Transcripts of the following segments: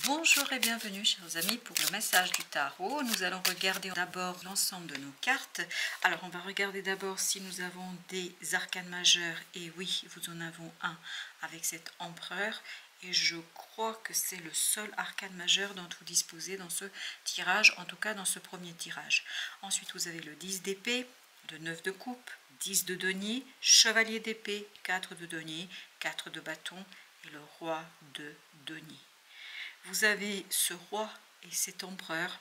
Bonjour et bienvenue chers amis pour le message du tarot. Nous allons regarder d'abord l'ensemble de nos cartes. Alors on va regarder d'abord si nous avons des arcanes majeurs. Et oui, nous en avons un avec cet empereur. Et je crois que c'est le seul arcane majeur dont vous disposez dans ce tirage, en tout cas dans ce premier tirage. Ensuite vous avez le 10 d'épée, le 9 de coupe, 10 de denier, chevalier d'épée, 4 de denier, 4 de bâton et le roi de denier. Vous avez ce roi et cet empereur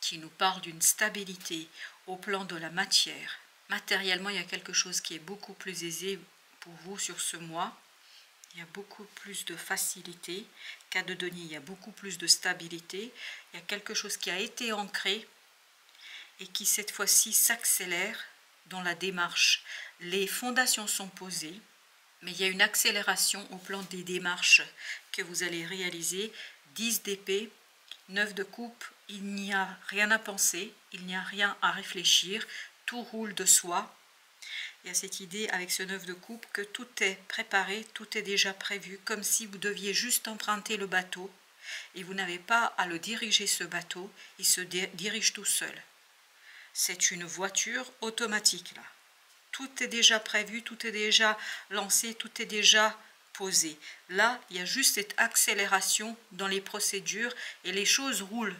qui nous parle d'une stabilité au plan de la matière. Matériellement, il y a quelque chose qui est beaucoup plus aisé pour vous sur ce mois. Il y a beaucoup plus de facilité. Cas de denier, il y a beaucoup plus de stabilité. Il y a quelque chose qui a été ancré et qui cette fois-ci s'accélère dans la démarche. Les fondations sont posées. Mais il y a une accélération au plan des démarches que vous allez réaliser. 10 d'épée, 9 de coupe, il n'y a rien à penser, il n'y a rien à réfléchir, tout roule de soi. Il y a cette idée avec ce 9 de coupe que tout est préparé, tout est déjà prévu, comme si vous deviez juste emprunter le bateau et vous n'avez pas à le diriger ce bateau, il se dirige tout seul. C'est une voiture automatique là. Tout est déjà prévu, tout est déjà lancé, tout est déjà posé. Là, il y a juste cette accélération dans les procédures et les choses roulent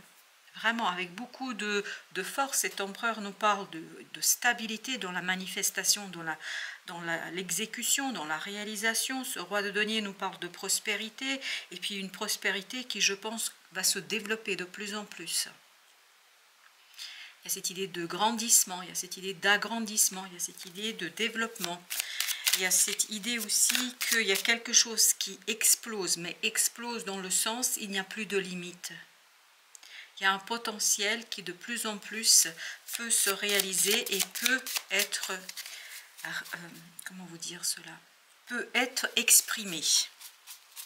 vraiment avec beaucoup de force. Cet empereur nous parle de stabilité dans la manifestation, dans l'exécution, dans la réalisation. Ce roi de denier nous parle de prospérité et puis une prospérité qui, je pense, va se développer de plus en plus. Il y a cette idée de grandissement, il y a cette idée d'agrandissement, il y a cette idée de développement. Il y a cette idée aussi qu'il y a quelque chose qui explose, mais explose dans le sens il n'y a plus de limite. Il y a un potentiel qui de plus en plus peut se réaliser et peut être, comment vous dire cela, peut être exprimé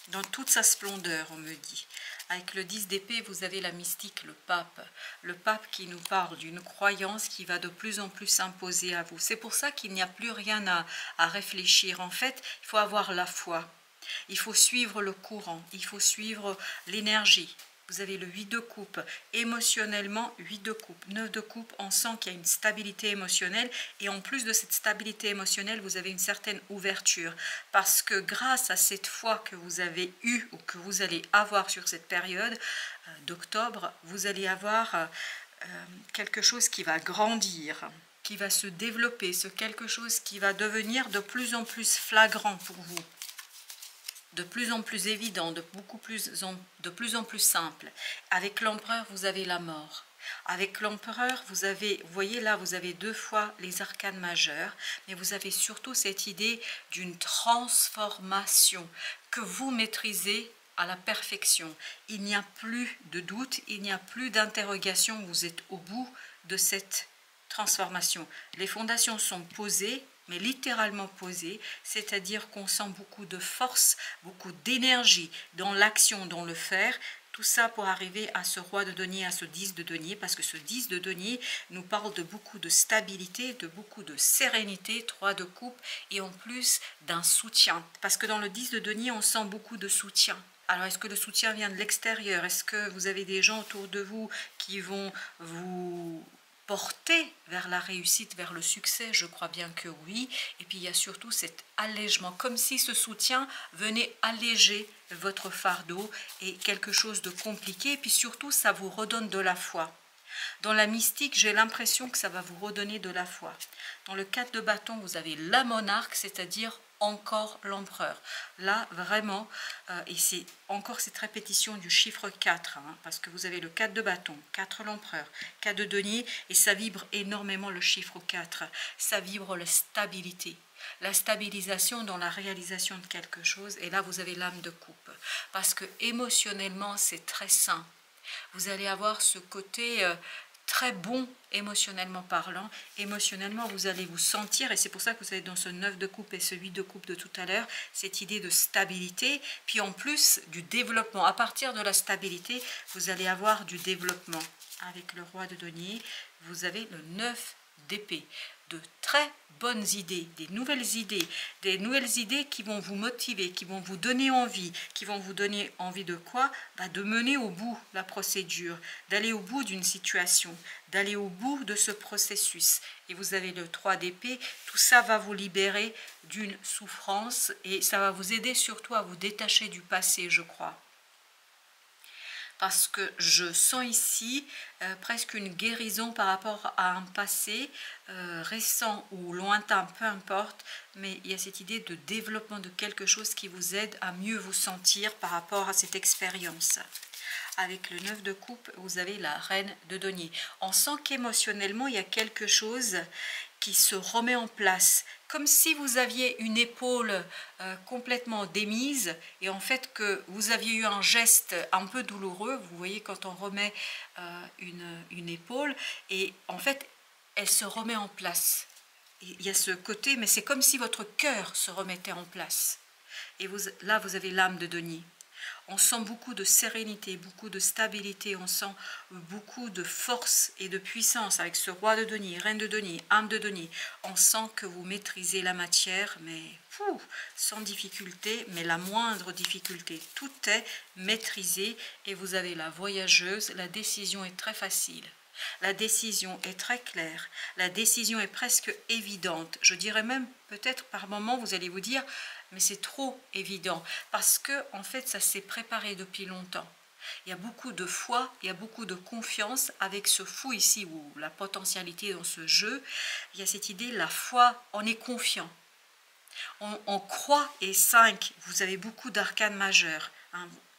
dans toute sa splendeur, on me dit. Avec le 10 d'épée, vous avez la mystique, le pape qui nous parle d'une croyance qui va de plus en plus s'imposer à vous. C'est pour ça qu'il n'y a plus rien à réfléchir. En fait, il faut avoir la foi, il faut suivre le courant, il faut suivre l'énergie. Vous avez le 8 de coupe, émotionnellement 8 de coupe, 9 de coupe, on sent qu'il y a une stabilité émotionnelle et en plus de cette stabilité émotionnelle, vous avez une certaine ouverture parce que grâce à cette foi que vous avez eue ou que vous allez avoir sur cette période d'octobre, vous allez avoir quelque chose qui va grandir, qui va se développer, ce quelque chose qui va devenir de plus en plus flagrant pour vous. De plus en plus évident, de plus en plus simple. Avec l'empereur, vous avez la mort. Avec l'empereur, vous voyez là, vous avez deux fois les arcanes majeurs, mais vous avez surtout cette idée d'une transformation que vous maîtrisez à la perfection. Il n'y a plus de doute, il n'y a plus d'interrogation, vous êtes au bout de cette transformation. Les fondations sont posées, mais littéralement posé, c'est-à-dire qu'on sent beaucoup de force, beaucoup d'énergie dans l'action, dans le faire, tout ça pour arriver à ce roi de denier, à ce 10 de denier, parce que ce 10 de denier nous parle de beaucoup de stabilité, de beaucoup de sérénité, 3 de coupe, et en plus d'un soutien, parce que dans le 10 de denier, on sent beaucoup de soutien. Alors, est-ce que le soutien vient de l'extérieur? Est-ce que vous avez des gens autour de vous qui vont vous porter vers la réussite, vers le succès? Je crois bien que oui. Et puis il y a surtout cet allègement, comme si ce soutien venait alléger votre fardeau et quelque chose de compliqué. Et puis surtout, ça vous redonne de la foi. Dans la mystique, j'ai l'impression que ça va vous redonner de la foi. Dans le 4 de bâton, vous avez la monarque, c'est-à-dire encore l'empereur. Là, vraiment, et c'est encore cette répétition du chiffre 4, parce que vous avez le 4 de bâton, 4 l'empereur, 4 de denier, et ça vibre énormément le chiffre 4. Ça vibre la stabilité, la stabilisation dans la réalisation de quelque chose, et là, vous avez l'âme de coupe. Parce que émotionnellement, c'est très sain. Vous allez avoir ce côté très bon émotionnellement parlant. Émotionnellement, vous allez vous sentir, et c'est pour ça que vous avez dans ce 9 de coupe et ce 8 de coupe de tout à l'heure, cette idée de stabilité, puis en plus du développement. À partir de la stabilité, vous allez avoir du développement. Avec le roi de denier, vous avez le 9 d'épée. de très bonnes idées, des nouvelles idées qui vont vous motiver, qui vont vous donner envie. Qui vont vous donner envie de quoi? De mener au bout la procédure, d'aller au bout d'une situation, d'aller au bout de ce processus. Et vous avez le 3 d'épée, tout ça va vous libérer d'une souffrance et ça va vous aider surtout à vous détacher du passé, je crois. Parce que je sens ici presque une guérison par rapport à un passé récent ou lointain, peu importe, mais il y a cette idée de développement de quelque chose qui vous aide à mieux vous sentir par rapport à cette expérience. Avec le 9 de coupe, vous avez la reine de denier. On sent qu'émotionnellement, il y a quelque chose qui se remet en place, comme si vous aviez une épaule complètement démise et en fait que vous aviez eu un geste un peu douloureux. Vous voyez quand on remet une épaule et en fait elle se remet en place. Il y a ce côté, mais c'est comme si votre cœur se remettait en place. Et là vous avez l'âme de denier. On sent beaucoup de sérénité, beaucoup de stabilité, on sent beaucoup de force et de puissance avec ce roi de denier, reine de denier, âme de denier. On sent que vous maîtrisez la matière, mais sans difficulté, mais la moindre difficulté. Tout est maîtrisé et vous avez la voyageuse, la décision est très facile. La décision est très claire, la décision est presque évidente. Je dirais même, peut-être par moment, vous allez vous dire, mais c'est trop évident, parce que en fait, ça s'est préparé depuis longtemps. Il y a beaucoup de foi, il y a beaucoup de confiance avec ce fou ici, ou la potentialité dans ce jeu. Il y a cette idée, la foi, on est confiant. On croit, et 5, vous avez beaucoup d'arcanes majeures.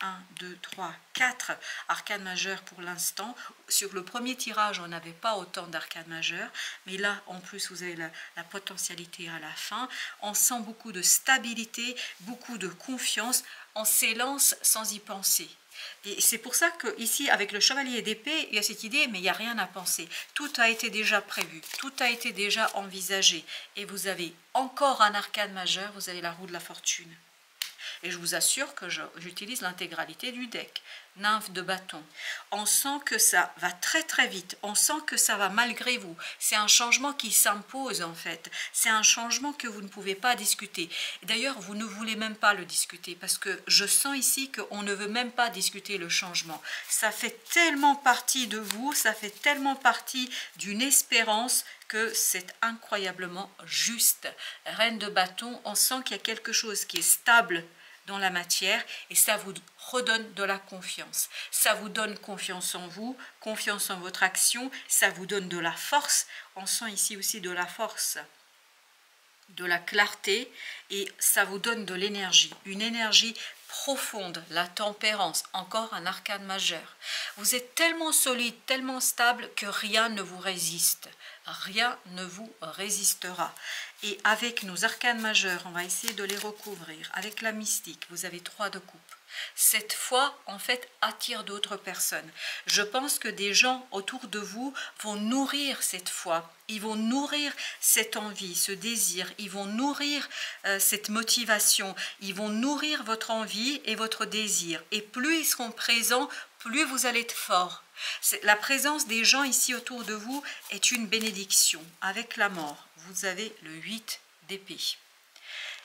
1, 2, 3, 4 arcanes majeures pour l'instant. Sur le premier tirage, on n'avait pas autant d'arcanes majeures, mais là, en plus, vous avez la potentialité à la fin. On sent beaucoup de stabilité, beaucoup de confiance. On s'élance sans y penser. Et c'est pour ça qu'ici, avec le chevalier d'épée, il y a cette idée, mais il n'y a rien à penser. Tout a été déjà prévu, tout a été déjà envisagé. Et vous avez encore un arcane majeur, vous avez la roue de la fortune. Et je vous assure que j'utilise l'intégralité du deck. Nymphe de bâton. On sent que ça va très très vite. On sent que ça va malgré vous. C'est un changement qui s'impose en fait. C'est un changement que vous ne pouvez pas discuter. D'ailleurs, vous ne voulez même pas le discuter parce que je sens ici qu'on ne veut même pas discuter le changement. Ça fait tellement partie de vous, ça fait tellement partie d'une espérance que c'est incroyablement juste. Reine de bâton, on sent qu'il y a quelque chose qui est stable dans la matière et ça vous redonne de la confiance. Ça vous donne confiance en vous, confiance en votre action, ça vous donne de la force. On sent ici aussi de la force, de la clarté et ça vous donne de l'énergie, une énergie profonde, la tempérance, encore un arcane majeur. Vous êtes tellement solide, tellement stable que rien ne vous résiste. Rien ne vous résistera. Et avec nos arcanes majeurs, on va essayer de les recouvrir. Avec la mystique, vous avez 3 de coupe. Cette foi, en fait, attire d'autres personnes. Je pense que des gens autour de vous vont nourrir cette foi. Ils vont nourrir cette envie, ce désir. Ils vont nourrir cette motivation. Ils vont nourrir votre envie et votre désir. Et plus ils seront présents, plus vous allez être fort. La présence des gens ici autour de vous est une bénédiction. Avec la mort, vous avez le 8 d'épée.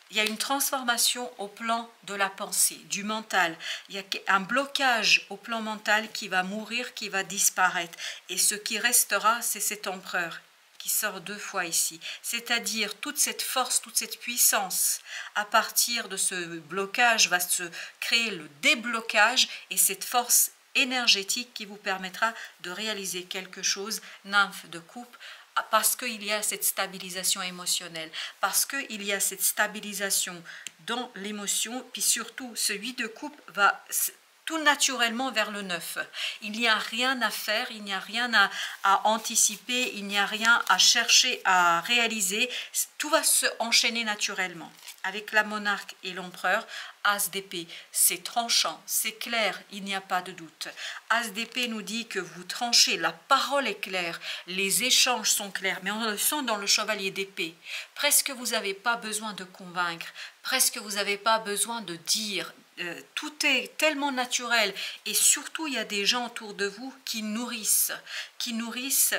Il y a une transformation au plan de la pensée, du mental. Il y a un blocage au plan mental qui va mourir, qui va disparaître. Et ce qui restera, c'est cet empereur qui sort 2 fois ici. C'est-à-dire toute cette force, toute cette puissance. À partir de ce blocage va se créer le déblocage et cette force énergétique qui vous permettra de réaliser quelque chose, nymphe de coupe, parce qu'il y a cette stabilisation émotionnelle, parce qu'il y a cette stabilisation dans l'émotion, puis surtout ce 8 de coupe va tout naturellement vers le 9. Il n'y a rien à faire, il n'y a rien à anticiper, il n'y a rien à chercher à réaliser, tout va se enchaîner naturellement. Avec la monarque et l'empereur, As d'épée, c'est tranchant, c'est clair, il n'y a pas de doute. As d'épée nous dit que vous tranchez, la parole est claire, les échanges sont clairs, mais on le sent dans le chevalier d'épée. Presque vous n'avez pas besoin de convaincre, presque vous n'avez pas besoin de dire. tout est tellement naturel et surtout il y a des gens autour de vous qui nourrissent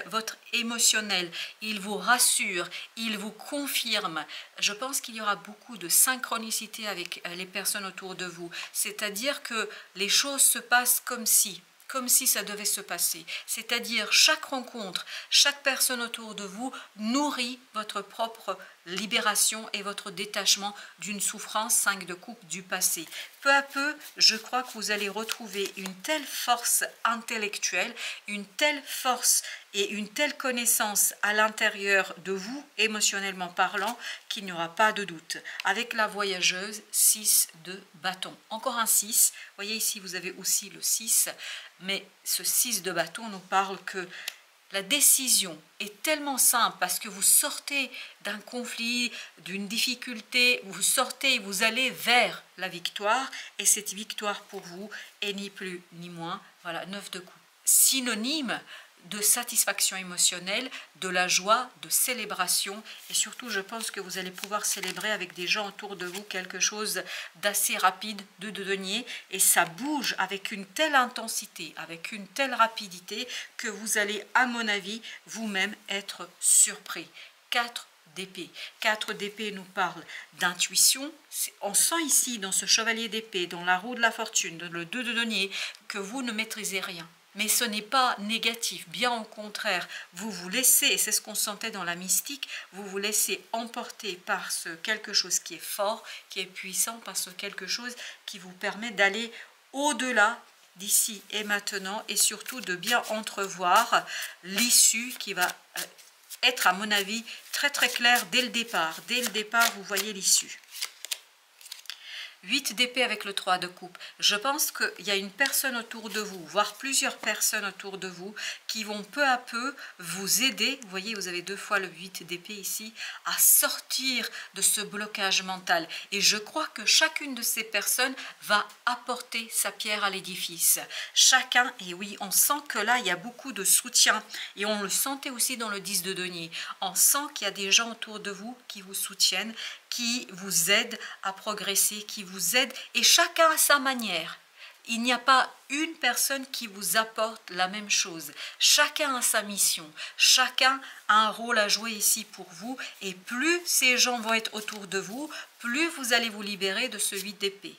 votre émotionnel, ils vous rassurent, ils vous confirment. Je pense qu'il y aura beaucoup de synchronicité avec les personnes autour de vous, c'est-à-dire que les choses se passent comme si ça devait se passer. C'est-à-dire chaque rencontre, chaque personne autour de vous nourrit votre propre libération et votre détachement d'une souffrance 5 de coupe du passé. Peu à peu, je crois que vous allez retrouver une telle force intellectuelle, une telle force et une telle connaissance à l'intérieur de vous, émotionnellement parlant, qu'il n'y aura pas de doute. Avec la voyageuse, 6 de bâton. Encore un 6. Vous voyez ici, vous avez aussi le 6. Mais ce 6 de bâton nous parle que la décision est tellement simple parce que vous sortez d'un conflit, d'une difficulté, vous sortez et vous allez vers la victoire et cette victoire pour vous est ni plus ni moins, voilà, 9 de coupe. Synonyme de satisfaction émotionnelle, de la joie, de célébration et surtout je pense que vous allez pouvoir célébrer avec des gens autour de vous quelque chose d'assez rapide, de denier et ça bouge avec une telle intensité, avec une telle rapidité que vous allez à mon avis vous-même être surpris. 4 d'épée. 4 d'épée nous parle d'intuition. On sent ici dans ce chevalier d'épée, dans la roue de la fortune, dans le 2 de denier, que vous ne maîtrisez rien. Mais ce n'est pas négatif, bien au contraire, vous vous laissez, et c'est ce qu'on sentait dans la mystique, vous vous laissez emporter par ce quelque chose qui est fort, qui est puissant, par ce quelque chose qui vous permet d'aller au-delà d'ici et maintenant, et surtout de bien entrevoir l'issue qui va être, à mon avis, très très claire dès le départ. Dès le départ, vous voyez l'issue. 8 d'épée avec le 3 de coupe. Je pense qu'il y a une personne autour de vous, voire plusieurs personnes autour de vous, qui vont peu à peu vous aider, vous voyez, vous avez 2 fois le 8 d'épée ici, à sortir de ce blocage mental. Et je crois que chacune de ces personnes va apporter sa pierre à l'édifice. Chacun, et oui, on sent que là, il y a beaucoup de soutien. Et on le sentait aussi dans le 10 de denier. On sent qu'il y a des gens autour de vous qui vous soutiennent, qui vous aident à progresser, qui vous aident, et chacun à sa manière. Il n'y a pas une personne qui vous apporte la même chose. Chacun a sa mission, chacun a un rôle à jouer ici pour vous, et plus ces gens vont être autour de vous, plus vous allez vous libérer de ce 8 d'épée.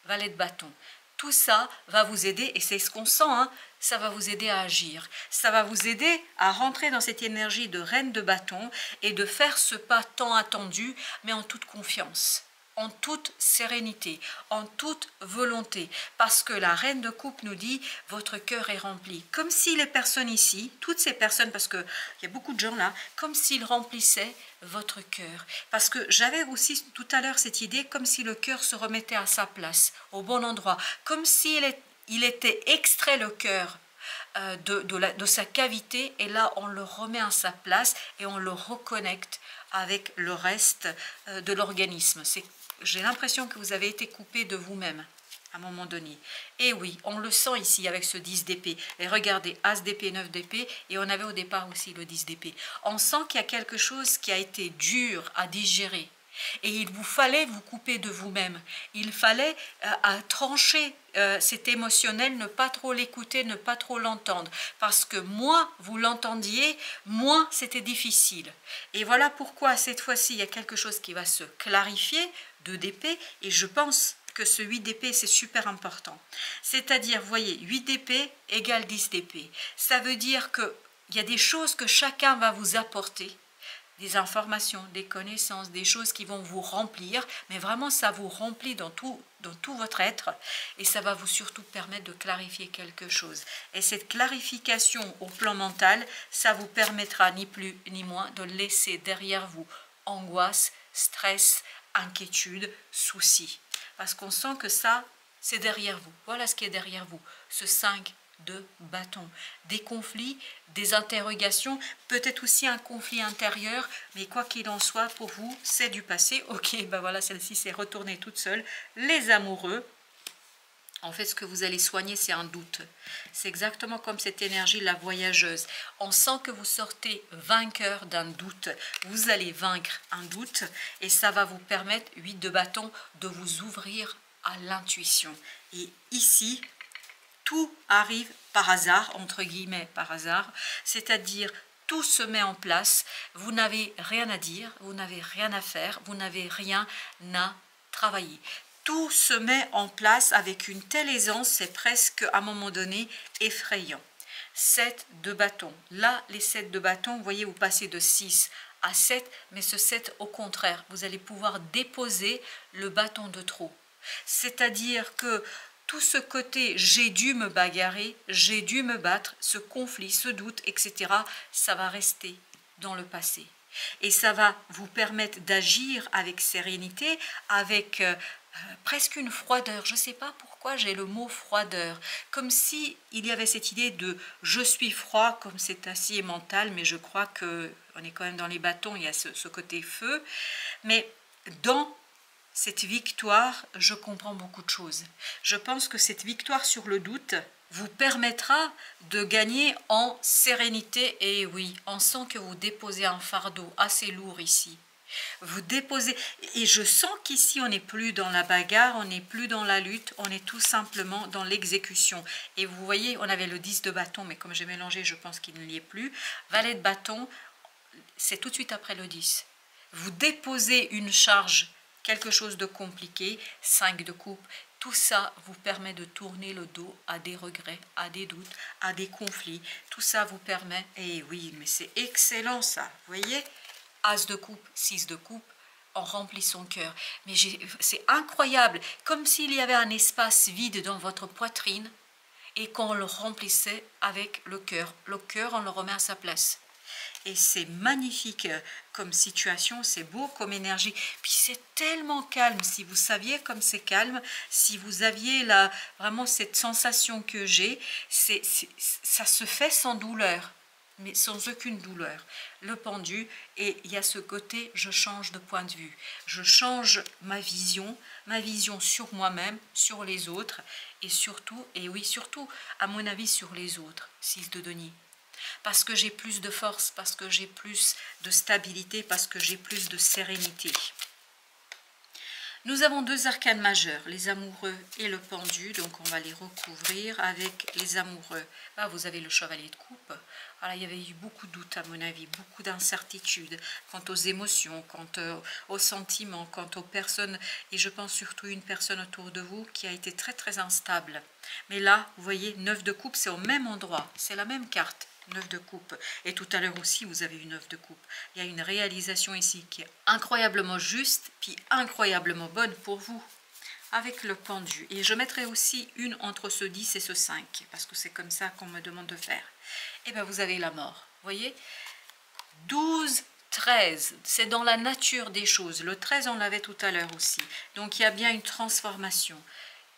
Valet de bâton. Tout ça va vous aider, et c'est ce qu'on sent, hein, ça va vous aider à agir. Ça va vous aider à rentrer dans cette énergie de reine de bâton et de faire ce pas tant attendu, mais en toute confiance, en toute sérénité, en toute volonté. Parce que la reine de coupe nous dit, votre cœur est rempli. Comme si les personnes ici, toutes ces personnes, parce qu'il y a beaucoup de gens là, comme s'ils remplissaient votre cœur. Parce que j'avais aussi tout à l'heure cette idée, comme si le cœur se remettait à sa place, au bon endroit. Comme s'il était extrait le cœur de sa cavité, et là on le remet à sa place et on le reconnecte avec le reste de l'organisme. J'ai l'impression que vous avez été coupé de vous-même à un moment donné. Et oui, on le sent ici avec ce 10 d'épée. Et regardez, As d'épée, 9 d'épée, et on avait au départ aussi le 10 d'épée. On sent qu'il y a quelque chose qui a été dur à digérer. Et il vous fallait vous couper de vous-même. Il fallait trancher cet émotionnel, ne pas trop l'écouter, ne pas trop l'entendre. Parce que moins vous l'entendiez, moins c'était difficile. Et voilà pourquoi cette fois-ci, il y a quelque chose qui va se clarifier, 2 d'épée, et je pense que ce 8 d'épée, c'est super important. C'est-à-dire, vous voyez, 8 d'épée égale 10 d'épée. Ça veut dire qu'il y a des choses que chacun va vous apporter, des informations, des connaissances, des choses qui vont vous remplir, mais vraiment ça vous remplit dans tout votre être, et ça va vous surtout permettre de clarifier quelque chose. Et cette clarification au plan mental, ça vous permettra ni plus ni moins de laisser derrière vous angoisse, stress, inquiétude, soucis. Parce qu'on sent que ça, c'est derrière vous. Voilà ce qui est derrière vous, ce 5 de bâton. Des conflits, des interrogations, peut-être aussi un conflit intérieur, mais quoi qu'il en soit, pour vous, c'est du passé. Ok, ben voilà, celle-ci s'est retournée toute seule. Les amoureux, en fait, ce que vous allez soigner, c'est un doute. C'est exactement comme cette énergie, la voyageuse. On sent que vous sortez vainqueur d'un doute. Vous allez vaincre un doute et ça va vous permettre, 8 de bâton, de vous ouvrir à l'intuition. Et ici, tout arrive par hasard, entre guillemets par hasard, c'est-à-dire tout se met en place, vous n'avez rien à dire, vous n'avez rien à faire, vous n'avez rien à travailler. Tout se met en place avec une telle aisance, c'est presque à un moment donné effrayant. 7 de bâton. Là, les 7 de bâton, vous voyez, vous passez de 6 à 7, mais ce 7, au contraire, vous allez pouvoir déposer le bâton de trop. C'est-à-dire que tout ce côté « j'ai dû me bagarrer, j'ai dû me battre », ce conflit, ce doute, etc., ça va rester dans le passé. Et ça va vous permettre d'agir avec sérénité, avec presque une froideur. Je ne sais pas pourquoi j'ai le mot froideur. Comme si il y avait cette idée de « je suis froid », comme c'est assez mental, mais je crois qu'on est quand même dans les bâtons, il y a ce côté feu. Mais dans cette victoire, je comprends beaucoup de choses. Je pense que cette victoire sur le doute vous permettra de gagner en sérénité. Et oui, on sent que vous déposez un fardeau assez lourd ici. Vous déposez, et je sens qu'ici on n'est plus dans la bagarre, on n'est plus dans la lutte, on est tout simplement dans l'exécution. Et vous voyez, on avait le 10 de bâton, mais comme j'ai mélangé, je pense qu'il n'y est plus. Valet de bâton, c'est tout de suite après le 10. Vous déposez une charge, quelque chose de compliqué, 5 de coupe. Tout ça vous permet de tourner le dos à des regrets, à des doutes, à des conflits. Tout ça vous permet, et oui, mais c'est excellent ça, vous voyez, As de coupe, 6 de coupe, on remplit son cœur. Mais c'est incroyable, comme s'il y avait un espace vide dans votre poitrine et qu'on le remplissait avec le cœur. Le cœur, on le remet à sa place. Et c'est magnifique comme situation, c'est beau comme énergie. Puis c'est tellement calme, si vous saviez comme c'est calme, si vous aviez vraiment cette sensation que j'ai, ça se fait sans douleur, mais sans aucune douleur. Le pendu, et il y a ce côté, je change de point de vue. Je change ma vision sur moi-même, sur les autres, et surtout, et oui, surtout, à mon avis, sur les autres, 6 de denier. Parce que j'ai plus de force, parce que j'ai plus de stabilité, parce que j'ai plus de sérénité. Nous avons 2 arcanes majeurs, les amoureux et le pendu, donc on va les recouvrir avec les amoureux. Là, vous avez le chevalier de coupe. Voilà, il y avait eu beaucoup de doutes à mon avis, beaucoup d'incertitudes quant aux émotions, quant aux sentiments, quant aux personnes, et je pense surtout une personne autour de vous qui a été très très instable. Mais là, vous voyez, 9 de coupe, c'est au même endroit, c'est la même carte. 9 de coupe, et tout à l'heure aussi vous avez une 9 de coupe. Il y a une réalisation ici qui est incroyablement juste puis incroyablement bonne pour vous avec le pendu, et je mettrai aussi une entre ce 10 et ce 5 parce que c'est comme ça qu'on me demande de faire. Et bien vous avez la mort, vous voyez, 12 13, c'est dans la nature des choses. Le 13 on l'avait tout à l'heure aussi, donc il y a bien une transformation,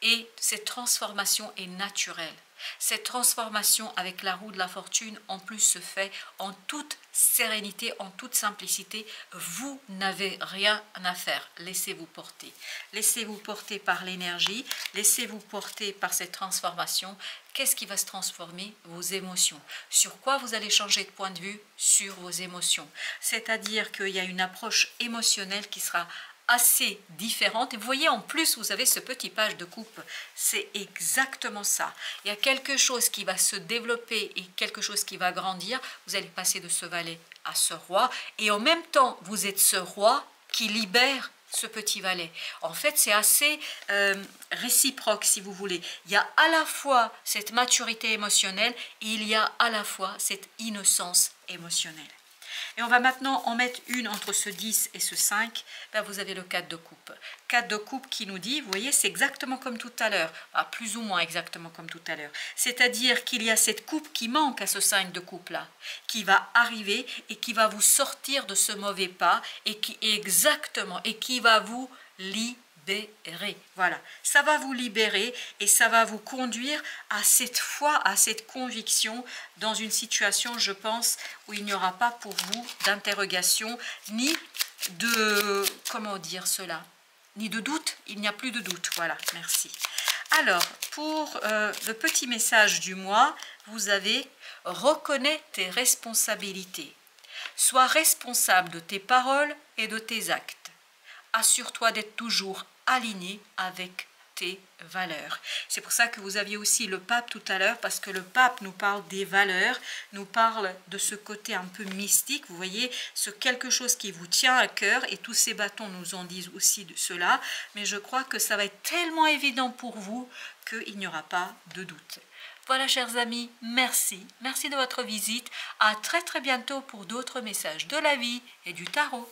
et cette transformation est naturelle. Cette transformation avec la roue de la fortune en plus se fait en toute sérénité, en toute simplicité. Vous n'avez rien à faire. Laissez-vous porter. Laissez-vous porter par l'énergie. Laissez-vous porter par cette transformation. Qu'est-ce qui va se transformer? Vos émotions. Sur quoi vous allez changer de point de vue? Sur vos émotions. C'est-à-dire qu'il y a une approche émotionnelle qui sera assez différente. Et vous voyez, en plus, vous avez ce petit page de coupe. C'est exactement ça. Il y a quelque chose qui va se développer et quelque chose qui va grandir. Vous allez passer de ce valet à ce roi. Et en même temps, vous êtes ce roi qui libère ce petit valet. En fait, c'est assez réciproque, si vous voulez. Il y a à la fois cette maturité émotionnelle et il y a à la fois cette innocence émotionnelle. Et on va maintenant en mettre une entre ce 10 et ce 5. Ben vous avez le 4 de coupe. 4 de coupe qui nous dit, vous voyez, c'est exactement comme tout à l'heure. Enfin, plus ou moins exactement comme tout à l'heure. C'est-à-dire qu'il y a cette coupe qui manque à ce 5 de coupe-là, qui va arriver et qui va vous sortir de ce mauvais pas et qui va vous libérer. Voilà, ça va vous libérer et ça va vous conduire à cette foi, à cette conviction dans une situation, je pense, où il n'y aura pas pour vous d'interrogation, ni de, comment dire cela, ni de doute, il n'y a plus de doute. Voilà, merci. Alors, pour le petit message du mois, vous avez « Reconnais tes responsabilités. Sois responsable de tes paroles et de tes actes. Assure-toi d'être toujours aligné avec tes tes valeurs. C'est pour ça que vous aviez aussi le pape tout à l'heure, parce que le pape nous parle des valeurs, nous parle de ce côté un peu mystique, vous voyez, ce quelque chose qui vous tient à cœur, et tous ces bâtons nous en disent aussi de cela, mais je crois que ça va être tellement évident pour vous qu'il n'y aura pas de doute. Voilà, chers amis, merci de votre visite, à très bientôt pour d'autres messages de la vie et du tarot.